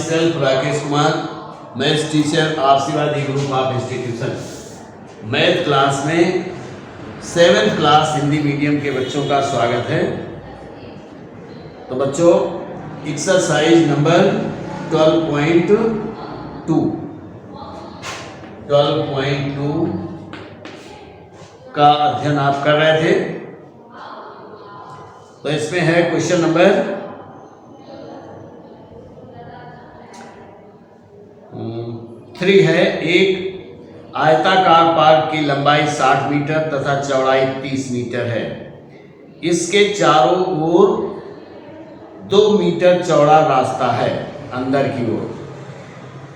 Self Rakesh Kumar, maths teacher Ashirwadi group of institution. Math class में 7th class Hindi medium के बच्चों का स्वागत है। तो बच्चों, एक्सरसाइज नंबर 12.2 का अध्ययन आप कर रहे थे। तो इसमें है क्वेश्चन नंबर 3 है। एक आयताकार पार्क की लंबाई 60 मीटर तथा चौड़ाई 30 मीटर है। इसके चारों ओर 2 मीटर चौड़ा रास्ता है अंदर की ओर।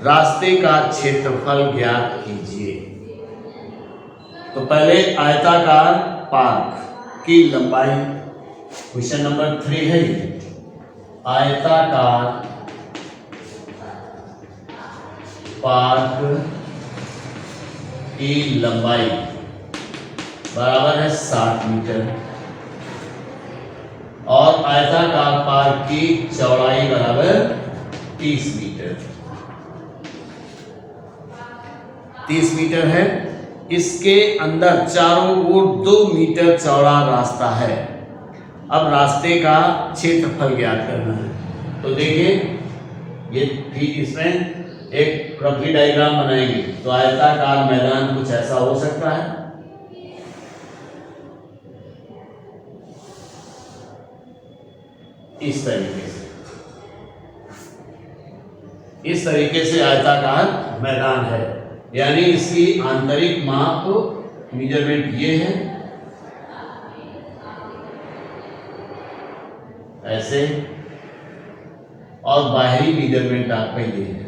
रास्ते का क्षेत्रफल ज्ञात कीजिए। तो पहले आयताकार पार्क की लंबाई, क्वेश्चन नंबर 3 है ये। आयताकार पार्क की लंबाई बराबर है 60 मीटर और आयताकार पार्क की चौड़ाई बराबर 30 मीटर। 30 मीटर है। इसके अंदर चारों ओर 2 मीटर चौड़ा रास्ता है। अब रास्ते का क्षेत्रफल ज्ञात करना है। तो देखिए, ये ठीक इसमें एक रफली डायग्राम बनाएंगे। तो आयताकार मैदान कुछ ऐसा हो सकता है। इस तरीके से आयताकार मैदान है, यानी इसकी आंतरिक माप मेजरमेंट ये है, ऐसे, और बाहरी मेजरमेंट आपका ये है।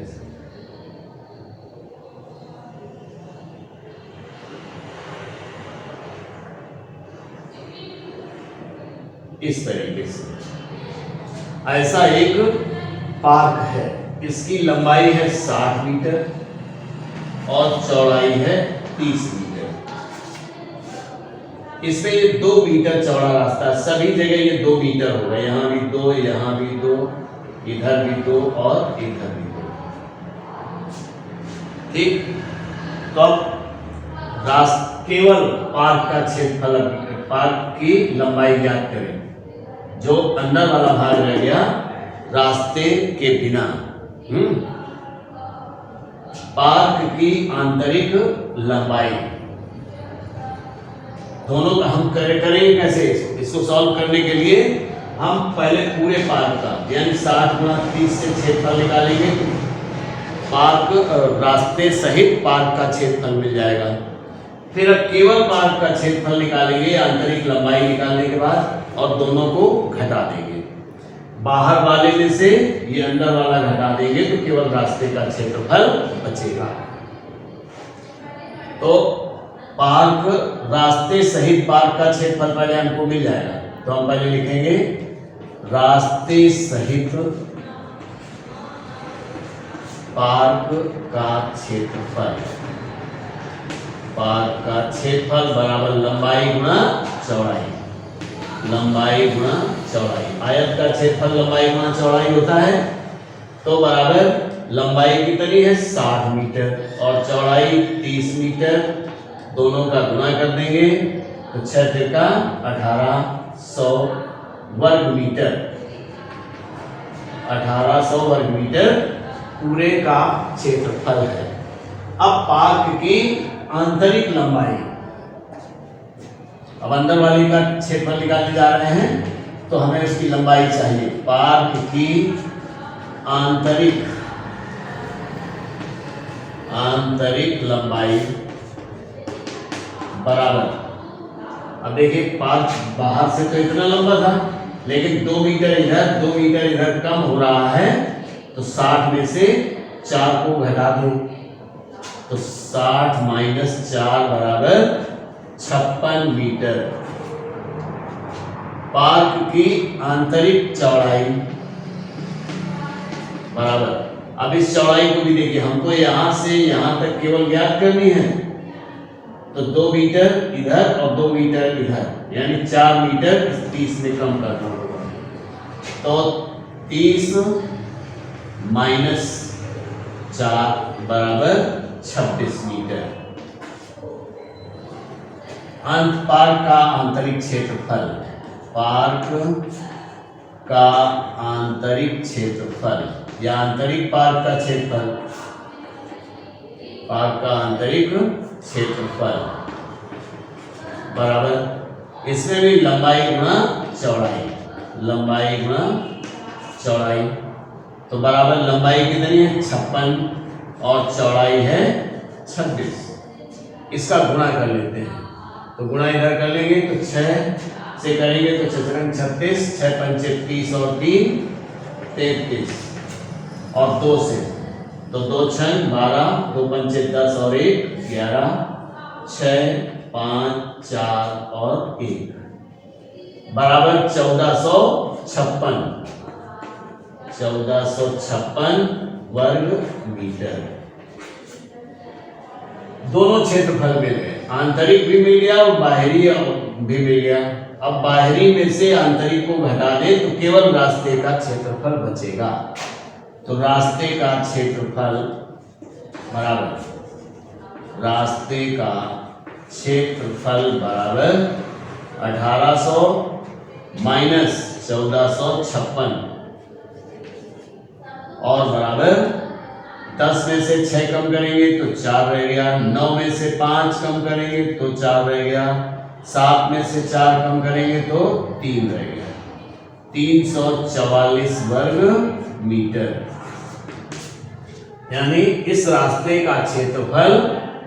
इस तरीके से ऐसा एक पार्क है। इसकी लंबाई है 60 मीटर और चौड़ाई है 30 मीटर। इसमें ये 2 मीटर चौड़ा रास्ता, सभी जगह ये 2 मीटर होगा। यहां भी 2, यहां भी 2, इधर भी 2 और इधर भी 2। ठीक। तो अब केवल पार्क का क्षेत्रफल, पार्क की लंबाई ज्ञात करें। जो अंदर वाला भाग रह गया रास्ते के बिना। पार्क की आंतरिक लंबाई, दोनों का हम करेंगे कैसे? इसको सॉल्व करने के लिए हम पहले पूरे पार्क का, यानी 60 गुणा 30 से क्षेत्रफल निकालेंगे। पार्क रास्ते सहित पार्क का क्षेत्रफल मिल जाएगा। फिर अब केवल पार्क का क्षेत्रफल निकालेंगे आंतरिक लंबाई निकालने के बाद, और दोनों को घटा देंगे। बाहर वाले में से ये अंदर वाला घटा देंगे तो केवल रास्ते का क्षेत्रफल बचेगा। तो पार्क, रास्ते सहित पार्क का क्षेत्रफल पहले हमको मिल जाएगा। तो हम पहले लिखेंगे रास्ते सहित पार्क का क्षेत्रफल। पार्क का क्षेत्रफल बराबर लंबाई गुणा चौड़ाई। लंबाई गुणा चौड़ाई। आयत का क्षेत्रफल लंबाई गुणा चौड़ाई होता है। तो बराबर लंबाई कितनी है? 60 मीटर और चौड़ाई 30 मीटर। दोनों का गुणा कर देंगे तो 6 त्रिका 1800 वर्ग मीटर। 1800 वर्ग मीटर पूरे का क्षेत्रफल है। अब पार्क की आंतरिक लंबाई, अब अंदर वाली का क्षेत्रफल निकालने जा रहे हैं तो हमें उसकी लंबाई चाहिए। पार्क की आंतरिक लंबाई बराबर, अब देखिए पार्क बाहर से तो इतना लंबा था, लेकिन 2 मीटर इधर 2 मीटर इधर कम हो रहा है। तो 60 में से 4 को घटा दो तो 60 माइनस 4 बराबर 56 मीटर। पार्क की आंतरिक चौड़ाई बराबर, अब इस चौड़ाई को भी देखिए, हमको यहां से यहां तक केवल ज्ञात करनी है। तो 2 मीटर इधर और 2 मीटर इधर, यानी 4 मीटर 30 में कम करना होगा। तो 30 -4 बराबर 26 मीटर। पार्क का आंतरिक क्षेत्रफल, पार्क का आंतरिक क्षेत्रफल या आंतरिक पार्क का क्षेत्रफल, पार्क का आंतरिक क्षेत्रफल बराबर, इसमें भी लंबाई गुणा चौड़ाई, लंबाई गुणा चौड़ाई, तो बराबर लंबाई कितनी है 56 और चौड़ाई है 26। इसका गुणा कर लेते हैं, तो गुणा इधर कर लेंगे तो 6 से करेंगे तो 36, 6 पंचे 30 और 3 33 और 2 से तो 2 छंग 12, 2 पंचे 10 और 1 11, 6 5 4 और 1 बराबर 1456 वर्ग मीटर। दोनों क्षेत्रफल मिल गए, आंतरिक भी मिल गया और बाहरी भी मिल गया। अब बाहरी में से आंतरिक को घटा दें तो केवल रास्ते का क्षेत्रफल बचेगा। तो रास्ते का क्षेत्रफल बराबर, रास्ते का क्षेत्रफल बराबर 1800 माइनस 1456 और बराबर 10 में से 6 कम करेंगे तो 4 रह गया, 9 में से 5 कम करेंगे तो 4 रह गया, 7 में से 4 कम करेंगे तो 3 रह गया, 344 वर्ग मीटर। यानी इस रास्ते का क्षेत्रफल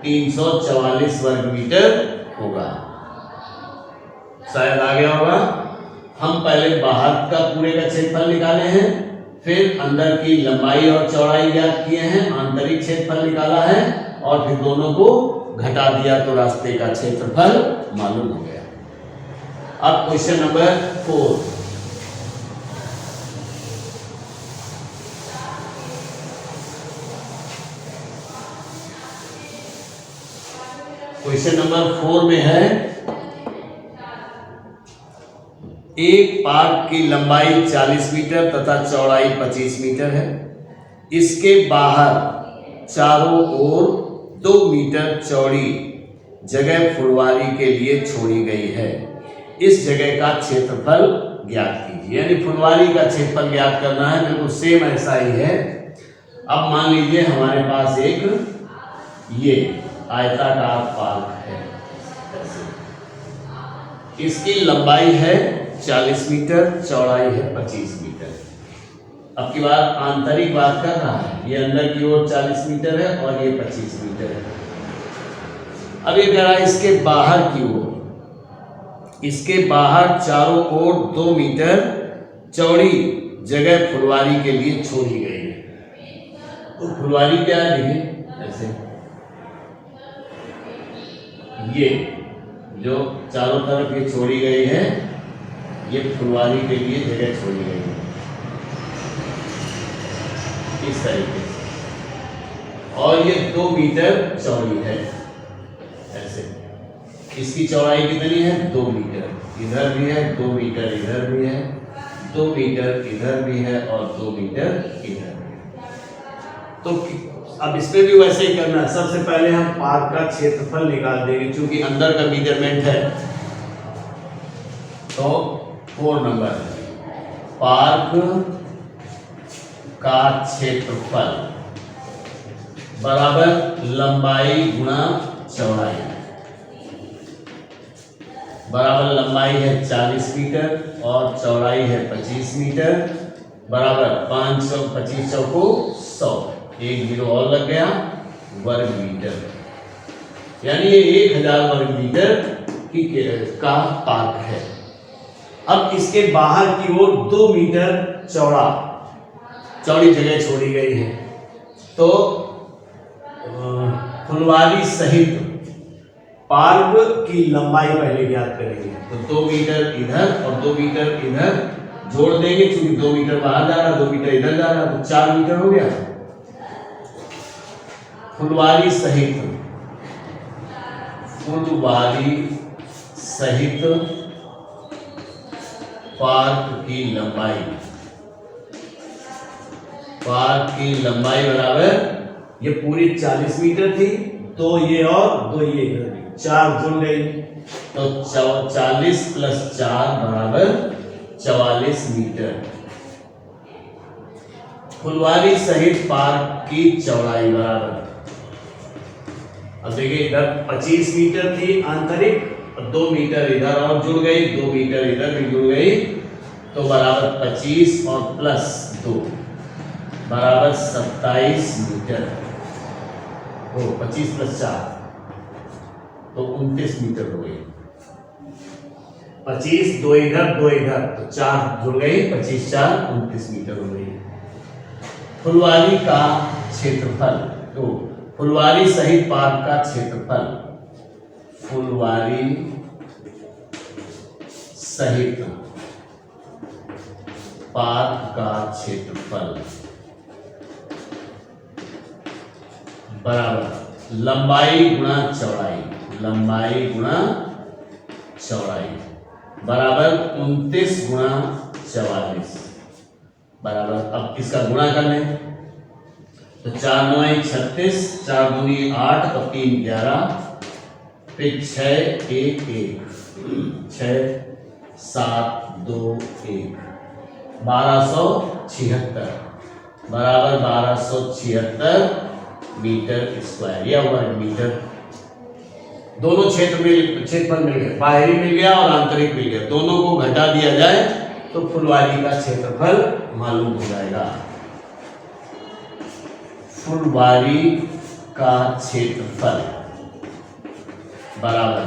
344 वर्ग मीटर होगा। शायद आ गया होगा। हम पहले बाहर का पूरे का क्षेत्रफल निकाले हैं, फिर अंदर की लंबाई और चौड़ाई ज्ञात किए हैं, आंतरिक क्षेत्रफल निकाला है और फिर दोनों को घटा दिया तो रास्ते का क्षेत्रफल मालूम हो गया। अब क्वेश्चन नंबर 4, क्वेश्चन नंबर 4 में है एक पार्क की लंबाई 40 मीटर तथा चौड़ाई 25 मीटर है। इसके बाहर चारों ओर 2 मीटर चौड़ी जगह फुलवारी के लिए छोड़ी गई है। इस जगह का क्षेत्रफल ज्ञात कीजिए। यानी फुलवारी का क्षेत्रफल ज्ञात करना है, बिल्कुल सेम ऐसा ही है। अब मान लीजिए हमारे पास एक ये आयताकार पार्क है, इसकी लंबाई है 40 मीटर, चौड़ाई है 25 मीटर। अब की बार आंतरिक बात कर रहा है, ये अंदर की ओर 40 मीटर है और ये 25 मीटर है। अब ये कह रहा है इसके बाहर की ओर, इसके बाहर चारों ओर 2 मीटर चौड़ी जगह फुलवारी के लिए छोड़ी गई है। तो फुलवारी क्या है, देखिए ऐसे, ये जो चारों तरफ ये छोड़ी गई है, ये फुलवारी के लिए जगह छोड़ी गई है इस तरीके से, और ये 2 मीटर चौड़ी है ऐसे। इसकी चौड़ाई कितनी है 2 मीटर, इधर भी है 2 मीटर, इधर भी है 2 मीटर, इधर भी है और 2 मीटर इधर भी है। तो अब इसमें भी वैसे ही करना है। सबसे पहले हम पार्क का क्षेत्रफल निकाल देंगे, क्योंकि अंदर का मेजरमेंट है। तो 4 नंबर पार्क का क्षेत्रफल बराबर लंबाई गुणा चौड़ाई, बराबर लंबाई है 40 मीटर और चौड़ाई है 25 मीटर, बराबर 525 चौको 100, 1 0 और लग गया, वर्ग मीटर। यानी ये 1000 वर्ग मीटर का पार्क है। अब इसके बाहर की ओर 2 मीटर चौड़ी जगह छोड़ी गई है। तो फुलवारी सहित पार्क की लंबाई पहले ज्ञात करेंगे। तो 2 मीटर इधर और 2 मीटर इधर जोड़ देंगे, क्योंकि 2 मीटर बाहर जा रहा, 2 मीटर इधर जा रहा, तो 4 मीटर हो गया। फुलवारी सहित पार्क की लंबाई पार्क की लंबाई बराबर, ये पूरी 40 मीटर थी, दो ये और दो ये इधर भी, 4 जुड़ गई, तो 40 प्लस 4 बराबर 44 मीटर। फुलवारी सहित पार्क की चौड़ाई बराबर, अब देखिए इधर 25 मीटर थी आंतरिक, 2 मीटर इधर और जुड़ गई, 2 मीटर इधर भी जुड़ गई, तो बराबर 25 और प्लस 2 बराबर 27 मीटर। 25 प्लस 4 तो 29 मीटर हो गई। 25 दो इधर तो 4 जुड़ गई, 25 4 29 मीटर हो गई। फुलवारी का क्षेत्रफल, तो फुलवारी सहित पार्क का क्षेत्रफल, फुलवारी सहित पार्क का क्षेत्रफल बराबर लंबाई गुणा चौड़ाई, लंबाई गुणा चौड़ाई बराबर 29 गुणा 44 बराबर, अब इसका गुणा कर लें तो 4 9 36, 4 दूनी 8, तो 3 11, फिर 6 1 1, 6 7 2 1, 1276 बराबर 1276 मीटर स्क्वायर या वर्ग मीटर। दोनों क्षेत्रफल मिल गए, बाहरी मिल गया और आंतरिक मिल गया, दोनों को घटा दिया जाए तो फुलवारी का क्षेत्रफल मालूम हो जाएगा। फुलवारी का क्षेत्रफल बराबर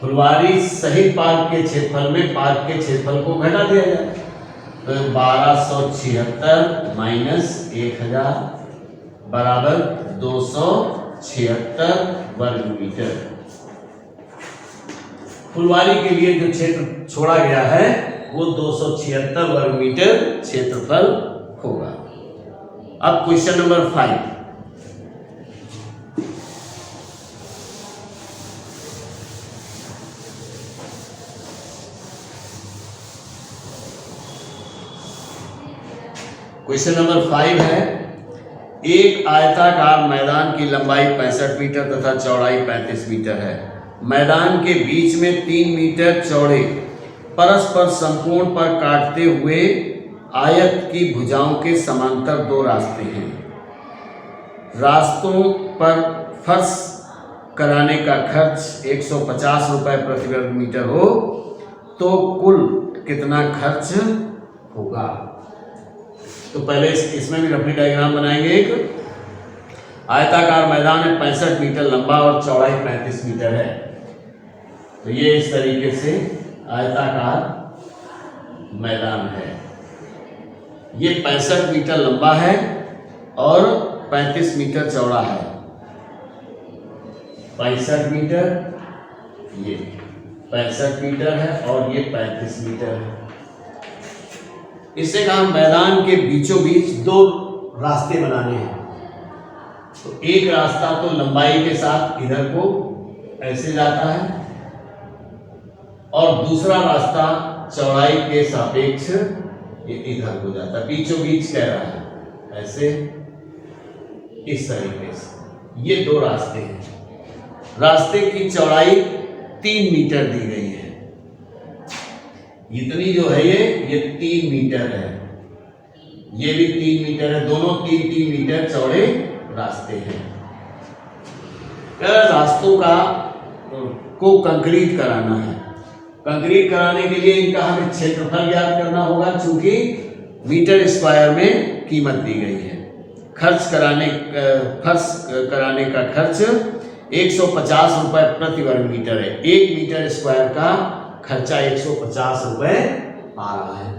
फुलवारी सहित पार्क के क्षेत्रफल में पार्क के क्षेत्रफल को घटा दिया जाए, तो 1276 माइनस 1000 बराबर 276 वर्ग मीटर। फुलवारी के लिए जो क्षेत्र छोड़ा गया है वो 276 वर्ग मीटर क्षेत्रफल होगा। अब क्वेश्चन नंबर 5, क्वेश्चन नंबर 5 है, एक आयताकार मैदान की लंबाई 65 मीटर तथा चौड़ाई 35 मीटर है। मैदान के बीच में 3 मीटर चौड़े परस्पर समकोण पर काटते हुए आयत की भुजाओं के समांतर 2 रास्ते हैं। रास्तों पर फर्श कराने का खर्च 150 रुपये प्रति वर्ग मीटर हो तो कुल कितना खर्च होगा। तो पहले इसमें भी रफली डायग्राम बनाएंगे। एक आयताकार मैदान है, 65 मीटर लंबा और चौड़ाई 35 मीटर है। तो ये इस तरीके से आयताकार मैदान है, ये 65 मीटर लंबा है और 35 मीटर चौड़ा है। 65 मीटर, ये 65 मीटर है और ये 35 मीटर है। इससे कहा मैदान के बीचों बीच 2 रास्ते बनाने हैं। तो एक रास्ता तो लंबाई के साथ इधर को ऐसे जाता है और दूसरा रास्ता चौड़ाई के सापेक्ष ये इधर हो जाता है, बीचों बीच कह रहा है ऐसे, इस तरीके से। ये 2 रास्ते हैं। रास्ते की चौड़ाई 3 मीटर दी गई है। इतनी जो है ये 3 मीटर है, ये भी 3 मीटर है, दोनों 3-3 मीटर चौड़े रास्ते हैं। रास्तों को कंक्रीट कराना है। कंक्रीट कराने के लिए इनका हमें क्षेत्रफल ज्ञात करना होगा, चूंकि मीटर स्क्वायर में कीमत दी गई है। फर्श कराने का खर्च 150 रुपये प्रति वर्ग मीटर है। 1 मीटर स्क्वायर का खर्चा 150 रुपये आ रहा है।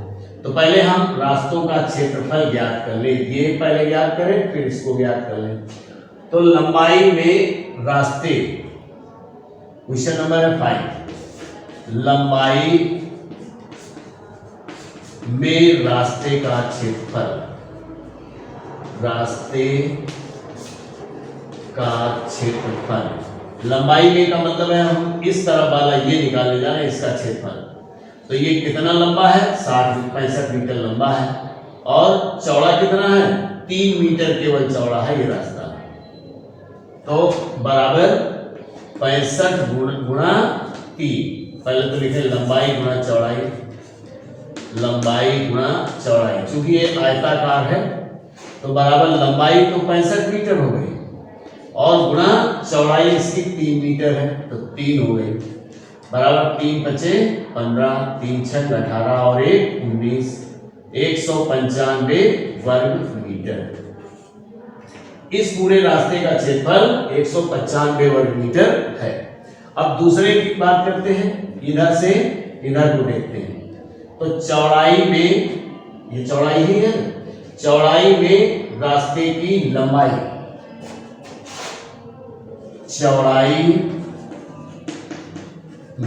तो पहले हम रास्तों का क्षेत्रफल ज्ञात कर लें, ये पहले ज्ञात करें फिर इसको ज्ञात कर लें। तो लंबाई में रास्ते, क्वेश्चन नंबर है 5, लंबाई में रास्ते का क्षेत्रफल, रास्ते का क्षेत्रफल। लंबाई में का मतलब है हम इस तरफ वाला ये निकालने जा रहे हैं, इसका क्षेत्रफल। तो ये कितना लंबा है, 65 मीटर लंबा है और चौड़ा कितना है 3 मीटर केवल चौड़ा है ये रास्ता। तो बराबर 65 गुणा 3। पहले तो लिखे लंबाई गुणा चौड़ाई, लंबाई गुणा चौड़ाई। चूंकि ये आयताकार है तो बराबर लंबाई तो 65 मीटर हो गई और गुणा चौड़ाई इसकी 3 मीटर है तो 3 हो गई। बराबर 3 बचे 15, 3 6 18 और 1 19, 195 वर्ग मीटर। इस पूरे रास्ते का क्षेत्रफल 195 वर्ग मीटर है। अब दूसरे की बात करते हैं, इधर से इधर को देखते हैं। तो चौड़ाई में, ये चौड़ाई ही है, चौड़ाई में रास्ते की लंबाई, चौड़ाई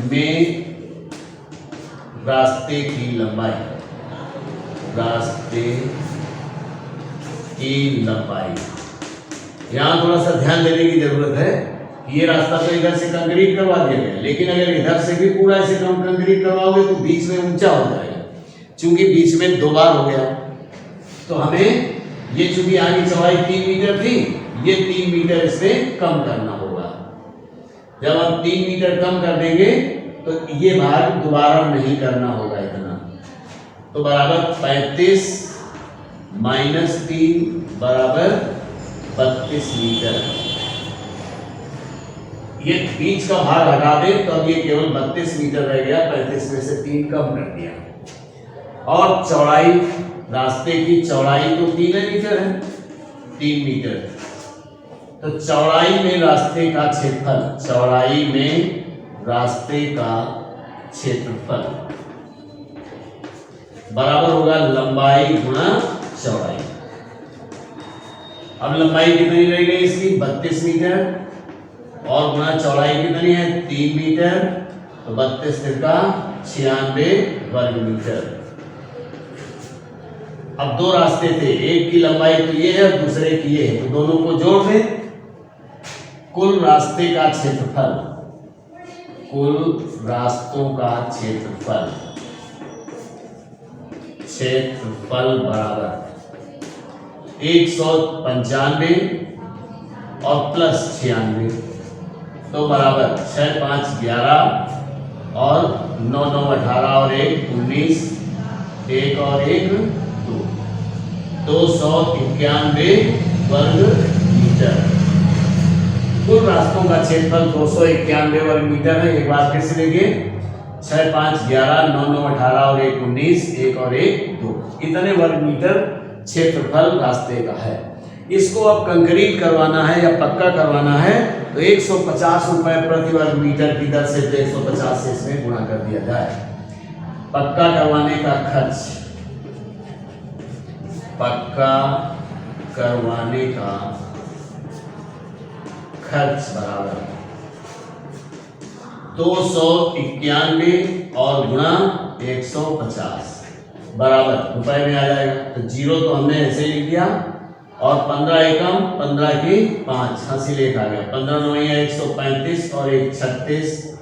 में रास्ते की लंबाई, रास्ते की लंबाई। यहां थोड़ा सा ध्यान देने की जरूरत है। ये रास्ता तो इधर से कंक्रीट करवा दिया गया, लेकिन अगर इधर से भी पूरा ऐसे कंक्रीट करवाओगे तो बीच में ऊंचा हो जाएगा। चूंकि बीच में 2 बार हो गया तो हमें ये, चूंकि यहाँ की चौड़ाई 3 मीटर थी, ये 3 मीटर इसमें कम करना होगा। जब हम 3 मीटर कम कर देंगे तो ये भाग दोबारा नहीं करना होगा इतना। तो बराबर 35 माइनस 3 बराबर 32 मीटर। ये बीच का भाग हटा दे तो अब ये केवल 32 मीटर रह गया, 35 में से 3 कम कर दिया। और चौड़ाई, रास्ते की चौड़ाई तो 3 मीटर है, 3 मीटर। तो चौड़ाई में रास्ते का क्षेत्रफल, चौड़ाई में रास्ते का क्षेत्रफल बराबर होगा लंबाई गुणा चौड़ाई। अब लंबाई कितनी रह गई इसकी 32 मीटर और गुणा चौड़ाई कितनी है 3 मीटर, तो 32 तिरका 96 वर्ग मीटर। अब 2 रास्ते थे, एक की लंबाई तो ये है और दूसरे की ये है, तो दोनों को जोड़ दें। कुल रास्ते का क्षेत्रफल, कुल रास्तों का क्षेत्रफल, क्षेत्रफल बराबर 195 और प्लस 96, तो बराबर 6 5 11 और 9 9 18 और 1 19, 1 और 1 2, 291 वर्ग मीटर। कुल रास्तों का क्षेत्रफल 291 वर्ग मीटर है। एक बार फिर से देखिए, 6 5 11 9 9 18 और 1 19, 1 और 1 2, इतने वर्ग मीटर क्षेत्रफल रास्ते का है। इसको अब कंक्रीट करवाना है या पक्का करवाना है तो 150 रुपए प्रति वर्ग मीटर की दर से 150 से इसमें गुणा कर दिया जाए। पक्का करवाने का खर्च, पक्का करवाने का खर्च बराबर 291 और गुणा 150 बराबर रुपए में आ जाएगा। तो 0 तो हमने ऐसे ही लिख दिया और 15 एकम 15 की 5 हासिल 1 आ गया, 15 9 135 और 1 36,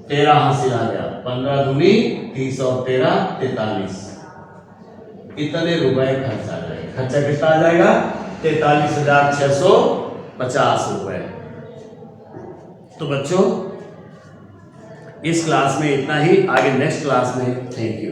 13 हासिल आ गया, 15 दूनी 30 और 13 43, इतने रुपए खर्च आ जाएगा। खर्चा कितना आ जाएगा 43,650 रुपए। तो बच्चों इस क्लास में इतना ही, आगे नेक्स्ट क्लास में। Thank you.